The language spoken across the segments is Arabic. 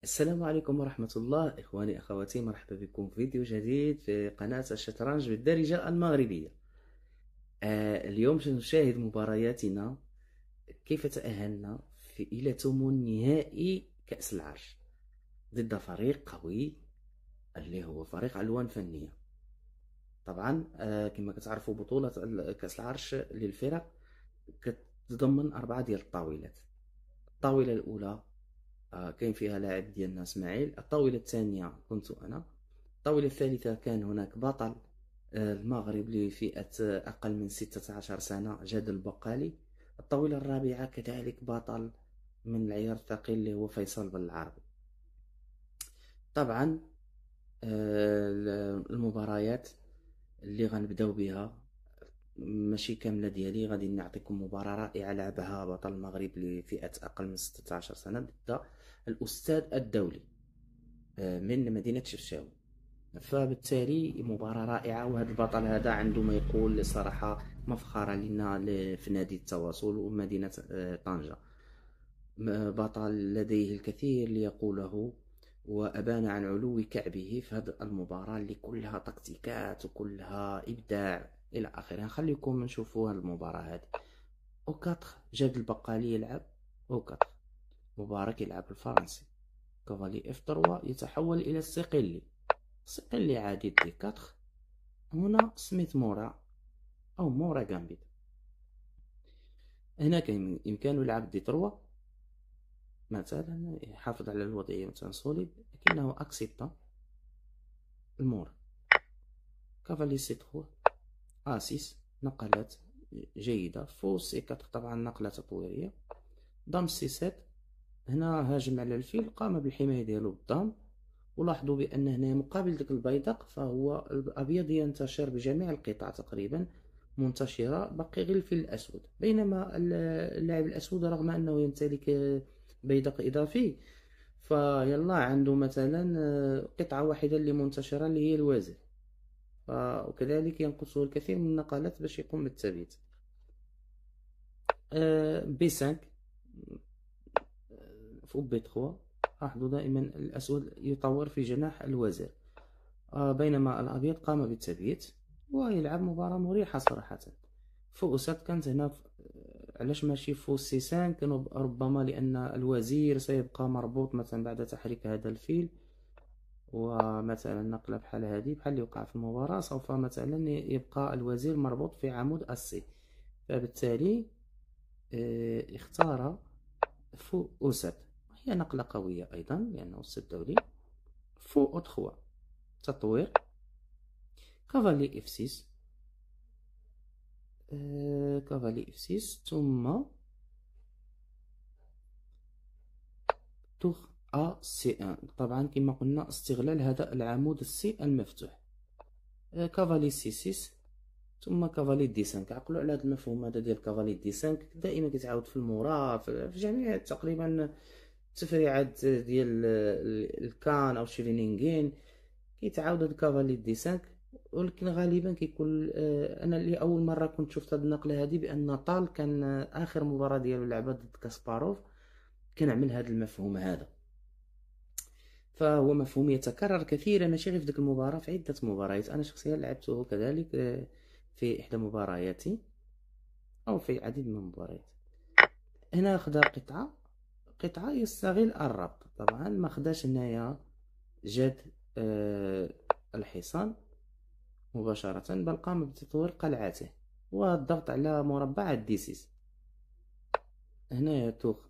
السلام عليكم ورحمة الله إخواني أخواتي، مرحبا بكم في فيديو جديد في قناة الشطرنج بالدارجة المغربية. اليوم سنشاهد مبارياتنا كيف تأهلنا إلى ثمن نهائي كأس العرش ضد فريق قوي اللي هو فريق علوان فنية. طبعا كما كتعرفوا بطولة كأس العرش للفرق كتتضمن 4 ديال الطاولات. الطاولة الأولى كاين فيها لاعب ديالنا اسماعيل. الطاولة الثانية كنت أنا. الطاولة الثالثة كان هناك بطل المغرب لفئة أقل من 16 سنة، جاد البقالي. الطاولة الرابعة كذلك بطل من العيار الثقيل اللي هو فيصل بن العربي. طبعا المباريات اللي غنبداو بها ماشي كاملة ديالي، غادي نعطيكم مباراة رائعة لعبها بطل المغرب لفئة أقل من 16 سنة ضد الأستاذ الدولي من مدينة شفشاون. فبالتالي مباراة رائعة، وهذا البطل هذا عنده ما يقول صراحة مفخرة لنا في نادي التواصل ومدينة طنجة. بطل لديه الكثير ليقوله، وأبان عن علو كعبه في هذه المباراة اللي كلها تكتيكات وكلها إبداع إلى آخره. نخليكم نشوفوا هذه المباراة هذه. أوكاتخ جاد البقالي يلعب أوكاتخ، مبارك يلعب الفرنسي. كافالي اف 3 يتحول إلى الصقلي، صقلي عادي دي 4. هنا سميث مورا أو مورا جامبيت. هنا كان يمكن يلعب دي 3 مثلا، يحافظ على الوضعية مثلا سوليد، لكنه أكسبتا المورا. كافالي سي 3 أسيس، نقلات جيدة. فو سي 4 طبعا نقلة تطويرية. دام سي 7، هنا هاجم على الفيل، قام بالحماية ديالو بالدام. ولاحظوا بأن هنا مقابل ديك البيدق فهو الأبيض ينتشر بجميع القطع تقريبا منتشرة، بقي غير الفيل الأسود. بينما اللاعب الأسود رغم أنه يمتلك بيدق إضافي فيلا عنده مثلا قطعة واحدة اللي منتشرة اللي هي الوزن، وكذلك ينقصه الكثير من النقلات باش يقوم بالتبييت. بي 5 في بي 3. لاحظوا دائما الأسود يطور في جناح الوزير، بينما الأبيض قام بالتبييت ويلعب مباراة مريحة صراحة. فؤسات كانت هنا علاش ماشي فو سي 5؟ ربما لأن الوزير سيبقى مربوط مثلا بعد تحريك هذا الفيل، ومثلا نقلة بحال هذه بحال اللي وقع في المباراة سوف مثلا يبقى الوزير مربوط في عمود السي. فبالتالي اختار فؤسات، هي نقلة قوية أيضا لأنه السد دولي. فو أدخوا تطوير. كافالي اف 6، كافالي اف 6 ثم توخ ا سي 1. طبعا كما قلنا استغلال هذا العمود السي المفتوح. كافالي سي 6 ثم كافالي دي 5. عقلوا على هذا المفهوم هذا ديال كافالي دي 5، دائما كيتعاود في المورا في جميع تقريبا التفريعات ديال الكان او شرينينغين كيتعاود هاد كافالي دي 5. ولكن غالبا كيكون انا اللي اول مره كنت شفت هاد النقله هذه بان طال كان اخر مباراه ديالو لعبها ضد كاسباروف كان عمل هذا المفهوم هذا. فهو مفهوم يتكرر كثيرا، ماشي غير في ديك المباراة، في عدة مباريات. أنا شخصيا لعبته كذلك في إحدى مبارياتي أو في العديد من المباريات. هنا خدا قطعة يستغل الربط. طبعا ما خداش هنايا جد الحصان مباشرة، بل قام بتطوير قلعته والضغط على مربع الديسيس. هنا توخ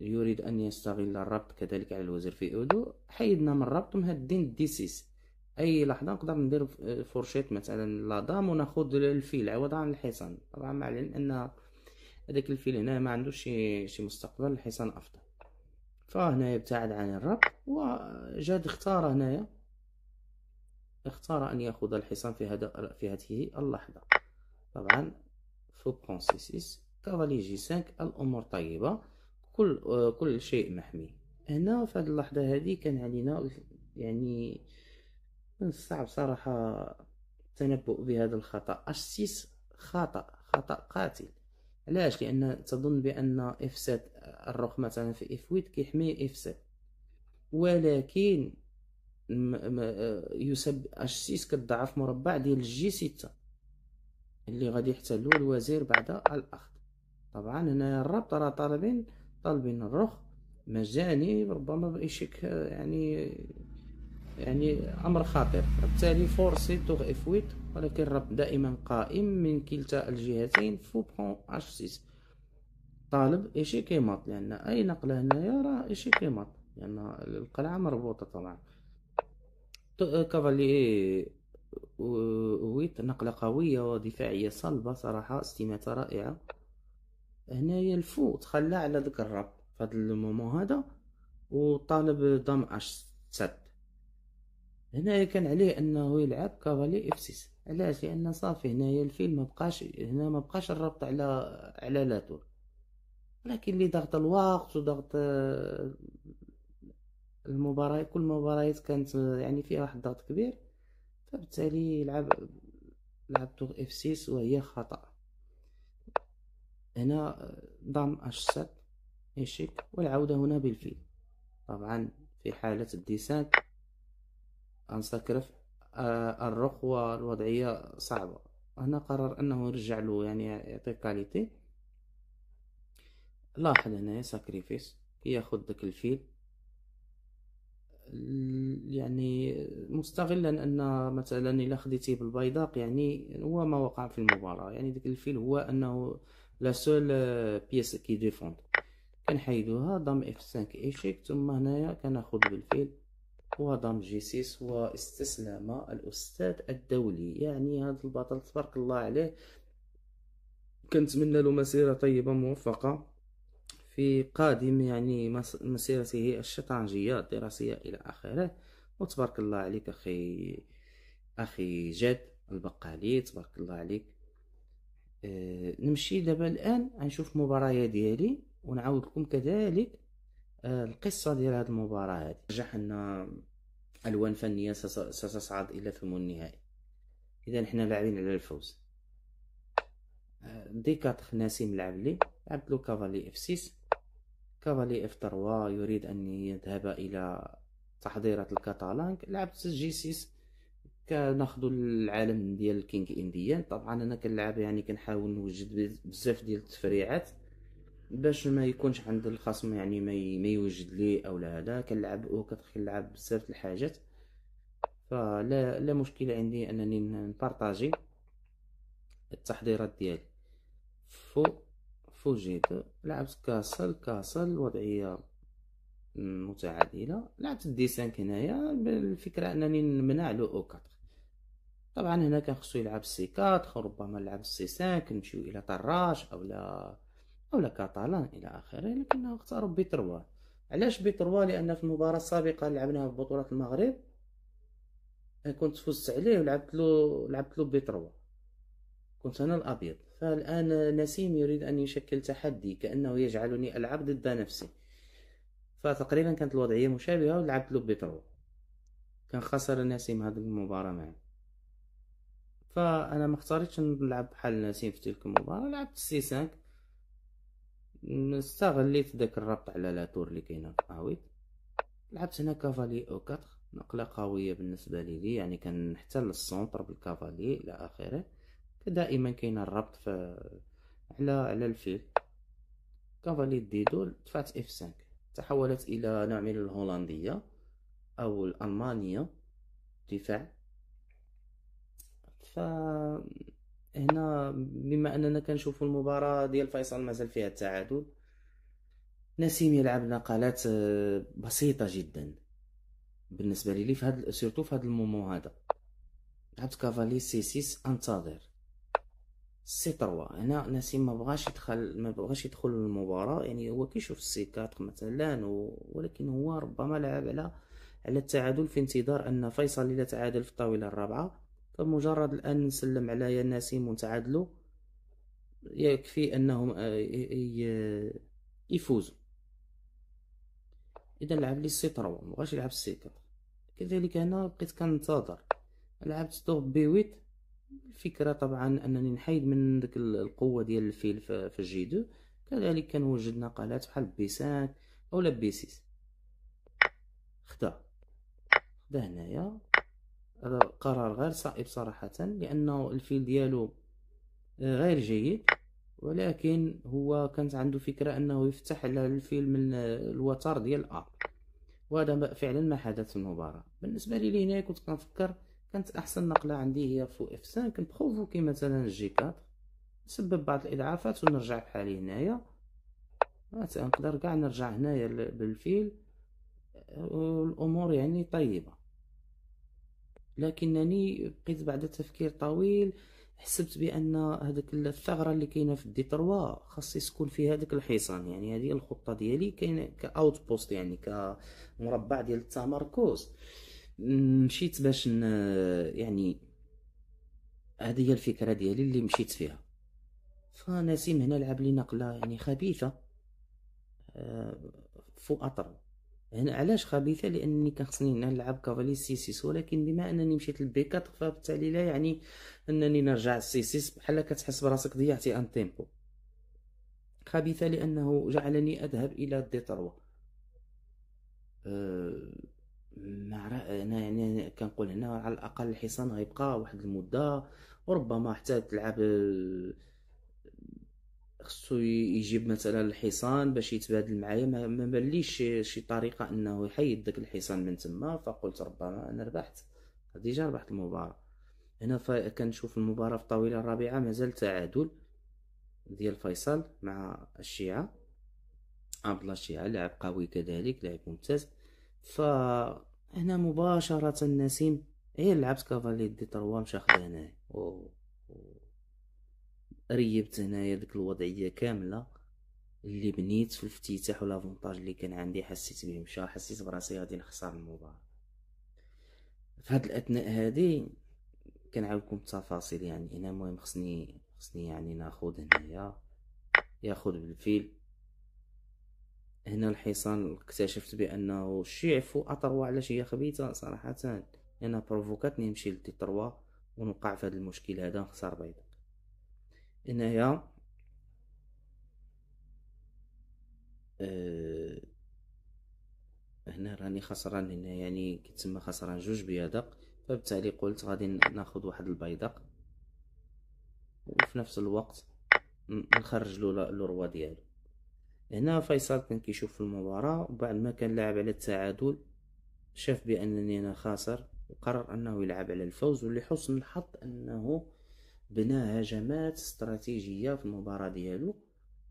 يريد أن يستغل الربط كذلك على الوزير في أودو. حيدنا من الربط ومهدين الديسيس. أي لحظة نقدر ندير فورشيت مثلا لادام وناخد الفيل عوضا عن الحصان، طبعا مع العلم أن هذاك الفيل هنا ما عندوش شي مستقبل، الحصان أفضل. فهنا يبتعد عن الربط، وجاد اختار هنايا، اختار أن يأخذ الحصان في هذه اللحظة. طبعا فو برونسيسيس كافالي جي 5. الأمور طيبة، كل شيء محمي. هنا في هذه اللحظة هذه كان علينا يعني من الصعب صراحة التنبؤ بهذا الخطأ. اش 6 خطأ قاتل. علاش؟ لأن تظن بأن اف 7 الرخ مثلا في اف 8 كيحمي اف 7، ولكن يسبب اش 6 كتضاعف مربع ديال الجي 6 اللي غادي يحتلو الوزير بعد الاخذ. طبعا هنا الربط راه طالبين الرخ مجاني، ربما بإشك يعني أمر خطير. بالتالي فورسي توغ اف 8، ولكن الربط دائما قائم من كلتا الجهتين. فو برون اش 6 طالب إشيكي مات، لأن أي نقلة هنايا راه إشيكي مات، لأن القلعة مربوطة طبعا. كافالي ويت نقلة قوية ودفاعية صلبة صراحة، استماتة رائعة. هنايا الفو تخلى على ذاك الربط في هذا المومون هذا، وطالب ضم اش 7. هنايا كان عليه انه يلعب كافالي اف 6. علاش؟ لان صافي هنايا الفيل ما بقاش الربط على لاتور، ولكن اللي ضغط الوقت وضغط المباراة، كل مباريات كانت يعني فيها واحد الضغط كبير، فبالتالي لعب تور اف 6 وهي خطأ. هنا ضم اش 7 ايشيك، والعودة هنا بالفيل. طبعا في حالة الديسانت انسكرف الرخ والوضعية صعبة. هنا قرر انه يرجع له، يعني يعطيه كاليتي. لاحظ هنا ساكريفيس ياخد داك الفيل، يعني مستغلا ان مثلا الا خديتيه بالبيداق يعني هو ما وقع في المباراة. يعني داك الفيل هو انه لا سول بيس كي ديفوند. كنحيدوها ضم اف 5 ايشيك، ثم هنايا كناخد بالفيل وضم جي 6 واستسلم الأستاذ الدولي. يعني هذا البطل تبارك الله عليه، كنتمنى له مسيرة طيبة موفقة في قادم يعني مسيرته الشطرنجية الدراسية إلى آخره. وتبارك الله عليك أخي جاد البقالي، تبارك الله عليك. نمشي دابا الآن غنشوف مباراة ديالي ونعاود لكم كذلك القصة ديال هذه المباراة هذه. نجح أن ألوان فنية ستصعد إلى ثمن النهائي. إذا حنا لاعبين على الفوز. دي 4 نسيم لعبت له كافالي اف 6، كافالي اف 3 يريد أن يذهب إلى تحضيرات الكاتالانك. لعبت جي 6 كناخدو العالم ديال الكينغ انديان. طبعا انا كنلعب يعني كنحاول نوجد بزاف ديال التفريعات باش ما يكونش عند الخصم يعني ما يوجد لي او لا. هذا كنلعب او كنلعب بزاف الحاجات، فلا مشكلة عندي انني نبارطاجي التحضيرات ديالي. فو فوجيت لعبت كاسل وضعية متعادلة. لعبت دي 5 هنايا بالفكرة انني نمنع له او 4. طبعا هنا كان خصو يلعب سي 4، ربما نلعب سي 5 نمشيو الى طراش او لا كاتالان الى اخره، لكنه اختار بي 3. علاش بي 3؟ لان في المباراة السابقة اللي لعبناها في بطولة المغرب كنت فزت عليه ولعبت له بي 3، كنت أنا الأبيض. فالآن نسيم يريد أن يشكل تحدي، كأنه يجعلني ألعب ضد نفسي. فتقريبا كانت الوضعية مشابهة ولعبت له بترو. كان خسر نسيم هذه المباراة معي، فأنا ما اختاريتش نلعب بحال نسيم في تلك المباراة. لعبت سي 5، استغليت داك الربط على لا تور اللي كاينه في اويت. لعبت هنا كافالي او 4، نقلة قوية بالنسبة لي، يعني كنحتل السونتر بالكافالي إلى آخره. دائما كاين الربط على الفيل. كافالي ديدو دفعت اف 5، تحولت الى نوع من الهولندية او الالمانية دفاع. ف هنا بما اننا كنشوفوا المباراة ديال فيصل مازال فيها التعادل، نسيم يلعب نقلات بسيطة جدا بالنسبة لي في هذا، سورتو في هذا المومون هذا. لعبت كافالي سي 6 انتظر سي 3. هنا نسيم ما بغاش يدخل المباراة، يعني هو كيشوف السي 4 مثلا ولكن هو ربما لعب على التعادل في انتظار ان فيصل الى تعادل في الطاولة الرابعة. فمجرد الان نسلم على يا نسيم ونتعادلوا يكفي انهم يفوزوا. اذا لعب لي السي 3، مبغاش يلعب السي 4. كذلك هنا بقيت كنتظر. لعبت دور بي 8. الفكرة طبعا أنني نحيد من ديك القوة ديال الفيل في الجي 2. كذلك كنوجد نقلات بحال بي 5 أو لا بي 6. خدا هنايا. هذا قرار غير صائب صراحة، لأنه الفيل ديالو غير جيد، ولكن هو كانت عنده فكرة أنه يفتح على الفيل من الوتر ديال وهذا فعلا ما حدث في المباراة. بالنسبة لي هنا كنت كنفكر كانت أحسن نقلة عندي هي فو اف 5، نبروفوكي مثلا جي 4، نسبب بعض الإضعافات ونرجع بحالي هنايا. نقدر كاع نرجع هنايا بالفيل والأمور يعني طيبة. لكنني بقيت بعد تفكير طويل حسبت بان هذيك الثغره اللي كاينه في دي 3 خاص يسكن فيها هذاك الحصان. يعني هذه الخطه ديالي كاينه كاوت بوست، يعني كمربع ديال التمركز. مشيت باش يعني هذه هي الفكره ديالي اللي مشيت فيها. فنسيم هنا لعب لي نقله يعني خبيثه فوق اطر. هنا علاش خبيثه؟ لانني كان خصني هنا نلعب كافالي سي 6، ولكن بما انني مشيت للبي 4 فبالتالي لا يعني انني نرجع للسي 6، بحال كتحس براسك ضيعتي ان تيمبو. خبيثه لانه جعلني اذهب الى دي 3. أه انا يعني كنقول هنا على الاقل الحصان غيبقى واحد المده، وربما حتى تلعب خصو يجيب مثلا الحصان باش يتبادل معايا. ما بانليش شي طريقه انه يحيد داك الحصان من تما. فقلت ربما انا ربحت، ديجا ربحت المباراه. هنا كنشوف المباراه في الطاوله الرابعه مازال تعادل ديال فيصل مع الشيعه. عبد الله الشيعه لاعب قوي كذلك، لاعب ممتاز. فهنا مباشره نسيم غير لعبت كافالي دي 3 مشى خدا هنايا. ريبت هنايا ديك الوضعيه كامله اللي بنيت في الافتتاح والافونتاج اللي كان عندي. حسيت به مشى، حسيت براسي غادي نخسر المباراة. في هاد الاثناء هادي كنعاودكم التفاصيل. يعني هنا المهم خصني يعني ناخذ هنايا ياخذ بالفيل. هنا الحصان اكتشفت بانه الشيع فوق اطروا. علاش هي خبيثه صراحه؟ انا بروفوكاتني نمشي لدي 3 ونوقع في هذا المشكل هذا، نخسر بيضه. هنايا أه هنا راني خسران، هنا يعني كيتسمى خسران جوج بيدق. فبالتالي قلت غادي ناخذ واحد البيدق وفي نفس الوقت نخرج له الروا ديالو. هنا فيصل كان كيشوف المباراة، وبعد ما كان لاعب على التعادل شاف بانني انا خاسر، وقرر انه يلعب على الفوز. ولحسن الحظ انه بنى هجمات استراتيجية في المباراة ديالو،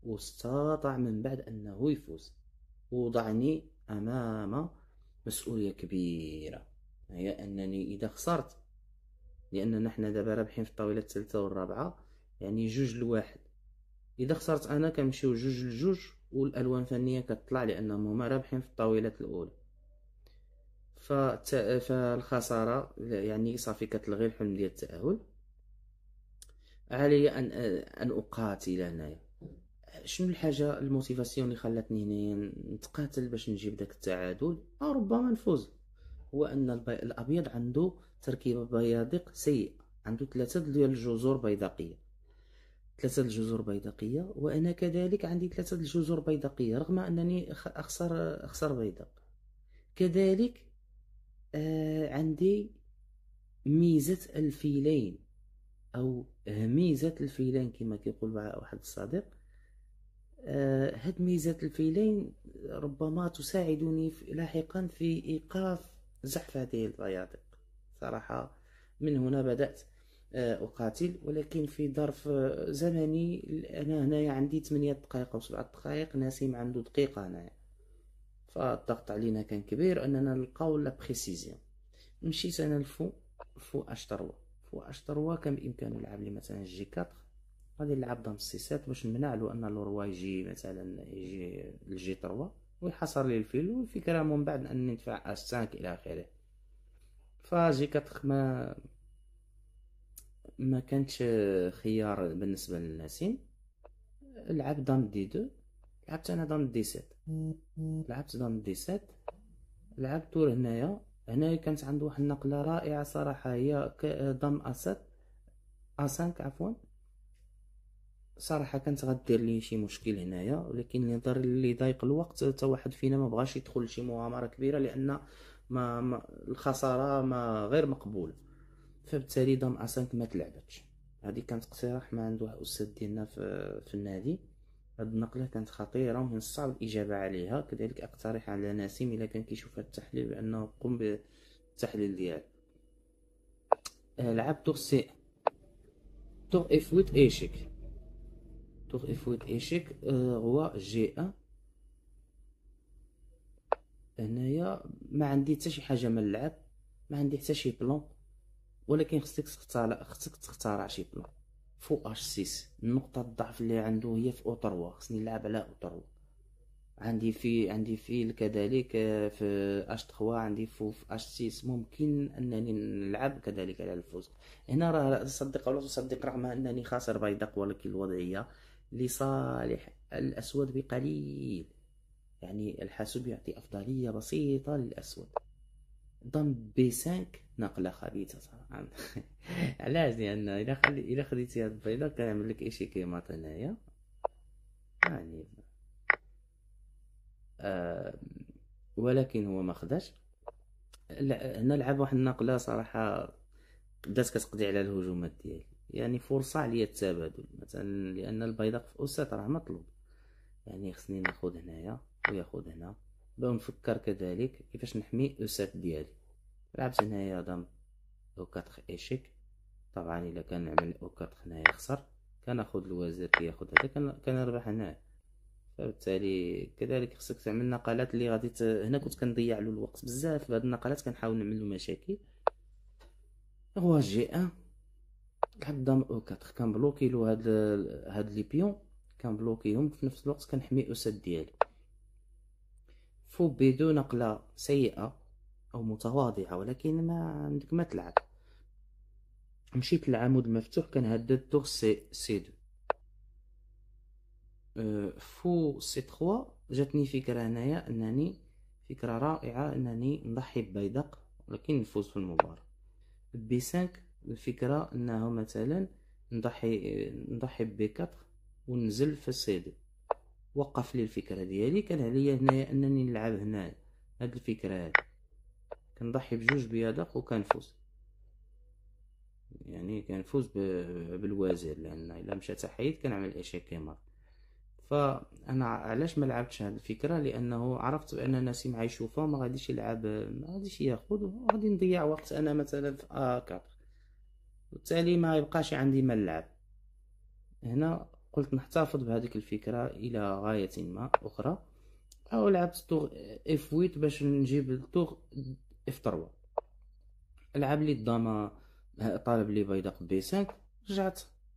واستطاع من بعد انه يفوز، ووضعني امام مسؤولية كبيرة، هي انني اذا خسرت، لاننا احنا دابا رابحين في الطاولة الثالثة والرابعة، يعني 2-1. اذا خسرت انا كنمشيو 2-2 والالوان فنية كتطلع، لانهم هما رابحين في الطاولة الاولى. فالخسارة يعني صافي كتلغي الحلم ديال التأهل. علي ان اقاتل هنايا. شنو الحاجة الموتيفاسيون اللي خلاتني هنايا نتقاتل باش نجيب داك التعادل او ربما نفوز؟ هو ان الابيض عنده تركيبة بيادق سيء، عنده 3 ديال الجزر بيدقية، 3 الجزر بيدقية، وانا كذلك عندي 3 الجزر بيدقية، رغم انني اخسر بيدق. كذلك عندي ميزة الفيلين او ميزة الفيلين كما كيقول واحد الصديق. هاد ميزة الفيلين ربما تساعدني لاحقا في ايقاف زحف هذه البيادق. صراحة من هنا بدأت أقاتل، ولكن في ظرف زمني. أنا هنايا عندي 8 دقائق أو 7 دقائق، نسيم عنده دقيقة هنايا، فالضغط علينا كان كبير أننا نلقاو لا بريسيزيون. مشيت أنا فو أشتروا. فو أشتروا كان بإمكانه يلعب لي مثلا جي 4، غادي نلعب دام سي 7 باش نمنع له أن لوروا يجي مثلا يجي لجي 3 ويحصر لي الفيل. والفكرة من بعد أني ندفع أس 5 إلى آخره. فجي 4 ما كانتش خيار بالنسبة للناسين. لعب دام دي 2، لعبت انا دام دي 7، لعبت دام دي 7، لعب تور هنايا كانت عنده واحد النقلة رائعة صراحة، هي دام أ 7 أ 5 عفوا. صراحة كانت غدير لي شي مشكل هنايا، ولكن اللي ضايق الوقت حتى واحد فينا ما بغاش يدخل شي مغامرة كبيرة، لأن الخسارة ما غير مقبولة. فبالتالي دام اسانك ما تلعبتش. هذه كانت اقتراح ما عند واحد الاستاذ ديالنا في النادي. هاد النقله كانت خطيره ومن الصعب الاجابه عليها. كذلك اقترح على نسيم الا كان كيشوف هاد التحليل بانه قم بالتحليل ديالو. لعب دور سي، دور اف 8 ايشيك. دور اف 8 ايشيك هو جي ان. هنايا ما عندي حتى شي حاجه من اللعب، ما عندي حتى شي بلان، ولكن خصك تختار شي بلان. فو اش 6 نقطة الضعف اللي عنده هي في او 3، خصني نلعب على او 3. عندي فيل كذلك في اش 3، عندي في اش 6 ممكن انني نلعب كذلك على الفوز. هنا راه صدق او لا تصدق، رغم انني خاسر بيدق، ولكن الوضعية لصالح الاسود بقليل. يعني الحاسوب يعطي افضلية بسيطة للاسود. ضم بي 5 نقلة خبيثة صراحة. علاش؟ لأن إلا خديتي هاد البيضة كنعمل لك إشي كيماط هنايا. يعني آه ولكن هو ما خداش. هنا لعب واحد النقلة صراحة بدات كتقضي على الهجومات ديالي. يعني فرصة عليا التبادل مثلا، لأن البيضاق في أوسات راه مطلوب. يعني خصني ناخد هنايا وياخد هنا، باش نفكر كذلك كيفاش نحمي أوسات ديالي. لعبت هنايا دام او 4 ايشيك. طبعا الا كان نعمل او 4 هنايا يخسر، كناخد الوزير كياخد هذا، كنربح هنايا. فبالتالي كذلك خصك تعمل نقلات اللي غادي هنا كنت كنضيع له الوقت بزاف بهاد النقلات، كنحاول نعمل له مشاكل. هو جي ان لحد دام او 4 كنبلوكي له هاد لي بيون، كنبلوكيهم في نفس الوقت كنحمي اسد ديالي. فو بي 2 نقله سيئه او متواضعه، ولكن ما عندك ما تلعب. مشيت للعمود المفتوح، كنهدد دور سي 2. فو سي 3 جاتني فكرة هنايا، انني فكرة رائعة انني نضحي ببيدق ولكن نفوز في المباراة. بي 5 الفكرة انه مثلا نضحي ببي 4 وننزل في سي 2. وقف لي الفكرة ديالي. كان عليا هنايا انني نلعب هنايا هاد الفكرة هادي، كنضحي بجوج بيدق وكنفوز. يعني كنفوز بالوزير، لان الا مشات حيد كنعمل اشي كيمر. فانا علاش ما لعبتش هذه الفكره؟ لانه عرفت بان نسيم غيشوفها وما غاديش يلعب، ما غاديش ياخذ، وغادي نضيع وقت انا مثلا في 4. وبالتالي ما يبقاش عندي ما نلعب. هنا قلت نحتفظ بهذيك الفكره الى غايه ما اخرى، او لعبت طوغ اف 8 باش نجيب الطوغ اف 3. لعب لي الداما، طالب لي بيدق بي 5.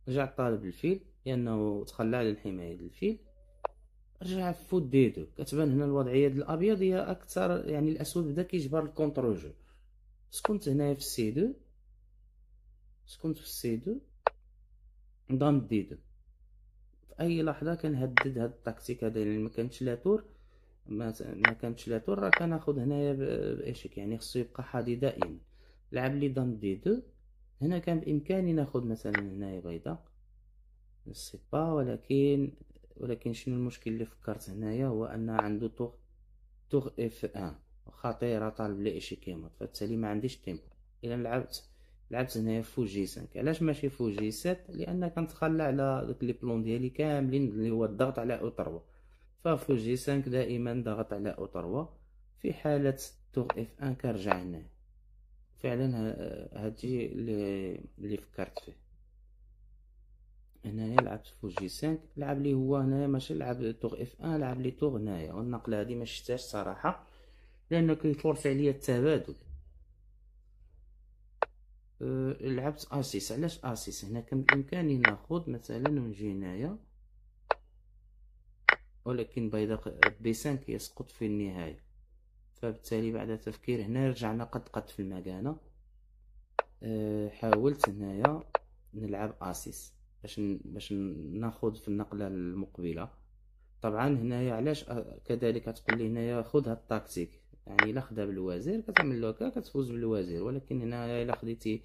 رجعت طالب الفيل لانه تخلى على الحمايه الفيل. رجع فوت ديدو. كتبان هنا الوضعيه ديال الابيض هي اكثر، يعني الاسود بدا كيجبر الكونترول جو. سكنت هنايا في السي 2، سكنت في السي 2 نضام ديدو. في اي لحظه كنهدد هاد التكتيك هذا، يعني ما كانتش لا تور، ما كانتش لا تور، راه كناخذ هنايا باشيك. يعني خصو يبقى حاضي دائما. لعب لي دام ديدو. هنا كان بامكاني ناخذ مثلا هنايا بيضاء سي با، ولكن شنو المشكل اللي فكرت هنايا؟ هو ان عنده طوغ اف 1 خطيرة، طالب لي ايشيكيمات، فبالتالي ما عنديش تيمبو. الا لعبت هنايا فو جي 5. علاش ماشي فو جي 7؟ لان كنتخلى على دوك لي بلون ديالي كاملين اللي هو الضغط على او 3. ففو جي 5 دائما ضغط على او 3. في حالة طوغ اف 1 كنرجع هنايا. فعلا هادشي اللي فكرت فيه. هنايا لعبت فو جي 5، لعب لي هو هنايا ماشي لعب طوغ اف 1، لعب لي طوغ هنايا. والنقلة هادي ما شفتهاش صراحة، لأنه كيفورس عليا التبادل. لعبت اسيس. علاش اسيس؟ هنا كان بامكاني ناخد مثلا ونجي هنايا، ولكن بيضاء بي 5 يسقط في النهاية. فبالتالي بعد تفكير هنا رجعنا قد في المكانة. حاولت هنايا نلعب اسيس باش ناخد في النقلة المقبلة. طبعا هنايا علاش كذلك تقول لي هنايا خذ هاد التكتيك، يعني الا خدا بالوزير كتعمل له هكا كتفوز بالوزير، ولكن هنا الا خديتي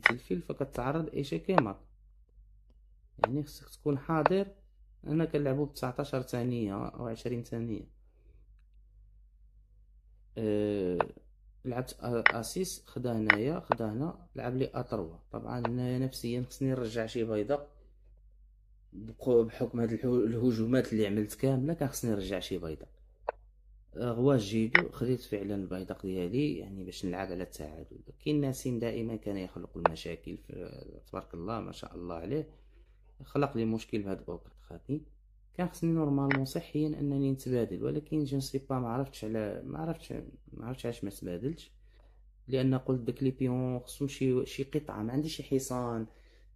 الفيل فكتعرض ايشي كيما. يعني خصك تكون حاضر. انا كنلعبو ب19 ثانيه او 20 ثانيه. أه لعبت اسيس، خدا هنايا، خدا هنا، لعب لي ا3. طبعا هنايا نفسيا خصني نرجع شي بيضه، بحكم هاد الهجومات اللي عملت كامله كان خصني نرجع شي بيضه. غوا جيدو خديت فعلا البيدق ديالي يعني باش نلعب على التعادل. كاين ناسين دائما كان يخلق المشاكل تبارك الله ما شاء الله عليه. خلق لي مشكل بهاد اوكر خاطي. كان خصني نورمالمون صحيا انني نتبادل، ولكن جو سي با، ما عرفتش علاش ما تبادلتش. لان قلت داك لي بيون خصهم شي قطعه، ما عنديش شي حصان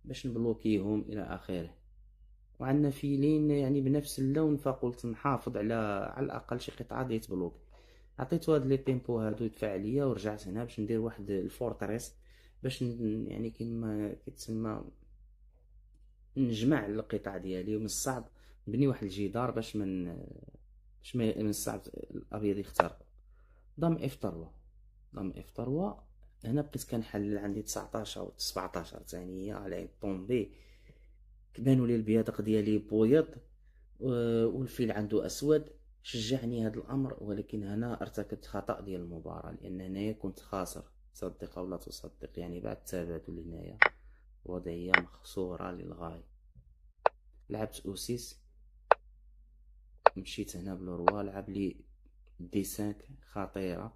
باش نبلوكيهم الى اخره. وعندنا فيلين يعني بنفس اللون، فقلت نحافظ على الاقل شي قطعه ديال بلوك. عطيته هاد لي تيمبو هادو يدفع عليا، ورجعت هنا باش ندير واحد الفورتريس، باش يعني كيما كيتسمى نجمع القطع ديالي. ومن الصعب نبني واحد الجدار باش ما من الصعب الابيض يخترق. ضم اف 3، ضم اف 3. هنا بقيت كنحلل، عندي 19 او 17 ثانيه على طومبي. كبانوا لي البيادق ديالي بويض، والفيل عنده اسود. شجعني هذا الامر، ولكن هنا ارتكبت خطأ ديال المباراة، لان هنايا كنت خاسر، صدق او لا تصدق. يعني بعد التبادل هنايا وضعية مخسورة للغاية. لعبت اوسيس، مشيت هنا بلوروا، لعب لي دي 5 خطيرة.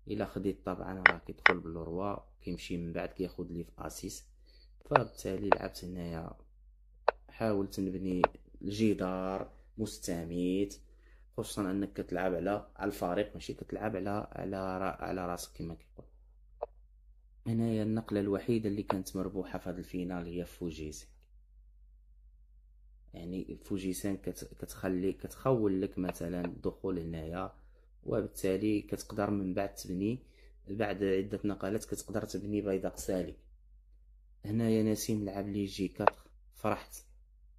الا خديت طبعا راه كيدخل بلوروا، كيمشي من بعد كياخد لي في اسيس. فبالتالي لعبت هنايا، حاولت نبني الجدار مستميت، خصوصا انك كتلعب على الفريق، ماشي كتلعب على راسك كما كيقول. هنايا النقلة الوحيدة اللي كانت مربوحة في هذا الفينال هي فوجيسن. يعني فوجيسن كتخول لك مثلا الدخول هنايا، وبالتالي كتقدر من بعد تبني. بعد عدة نقلات كتقدر تبني بيدق سالي. هنايا نسيم لعب لي جي 4، فرحت.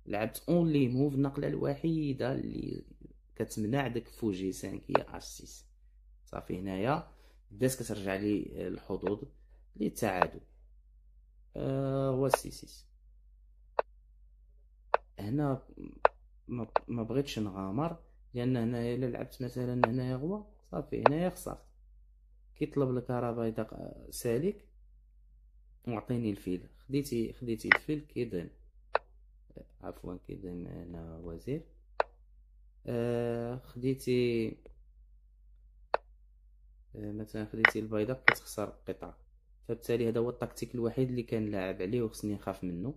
لعبت اونلي موف، النقله الوحيده اللي كتمنع داك فوجي 5 هي اش 6. صافي هنايا بدات كترجع لي الحظوظ للتعادل. هو سي 6. هنا ما بغيتش نغامر، لان هنايا الا لعبت مثلا هنايا غوا صافي هنايا خسرت. كيطلب لك راه بيدق سالك وعطيني الفيل. خديتي الفيل كيضن، عفوا كيضن هنا وزير. خديتي مثلا خديتي البيضة كتخسر قطعة. فبالتالي هذا هو التكتيك الوحيد اللي كان لاعب عليه وخصني نخاف منه.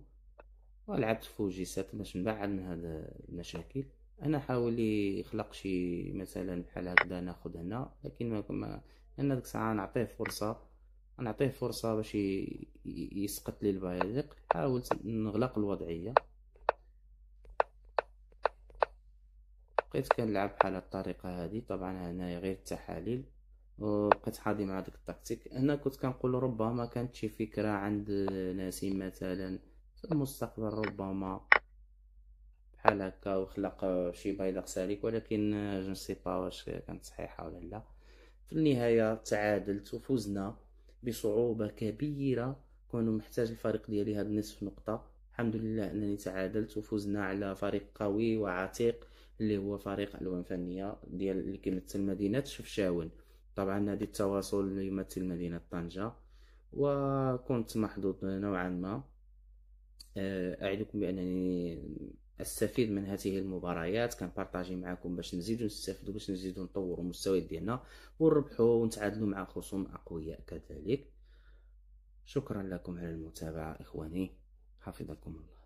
ولعبت فوجي 7 باش نبعد من هذا المشاكل. انا حاول يخلق شي مثلا بحال هكذا ناخد هنا، لكن لان ديك الساعه نعطيه فرصه باش يسقط لي البيادق. حاولت نغلق الوضعيه، بقيت كنلعب بحال الطريقه هذه. طبعا هنايا غير التحاليل، وبقيت حاضي مع داك التكتيك. هنا كنت كنقول ربما كانت شي فكره عند نسيم مثلا في المستقبل، ربما بحال هكا وخلق شي بيدق سالك، ولكن جو سي با واش كانت صحيحه ولا لا. في النهايه تعادلت وفزنا بصعوبه كبيره. كون محتاج الفريق ديالي هاد نصف نقطه، الحمد لله انني تعادلت وفزنا على فريق قوي وعتيق، اللي هو فريق الوان فنيه ديال اللي كيمثل مدينه شفشاون. طبعا نادي التواصل يمثل مدينه طنجه. وكنت محظوظ نوعا ما. أعدكم بأنني أستفيد من هذه المباريات، كنبارطاجي معكم باش نزيدو نستافدو، باش نزيدو نطورو المستويات ديالنا، ونربحو ونتعادلو مع خصوم أقوياء كذلك. شكرا لكم على المتابعة إخواني، حفظكم الله.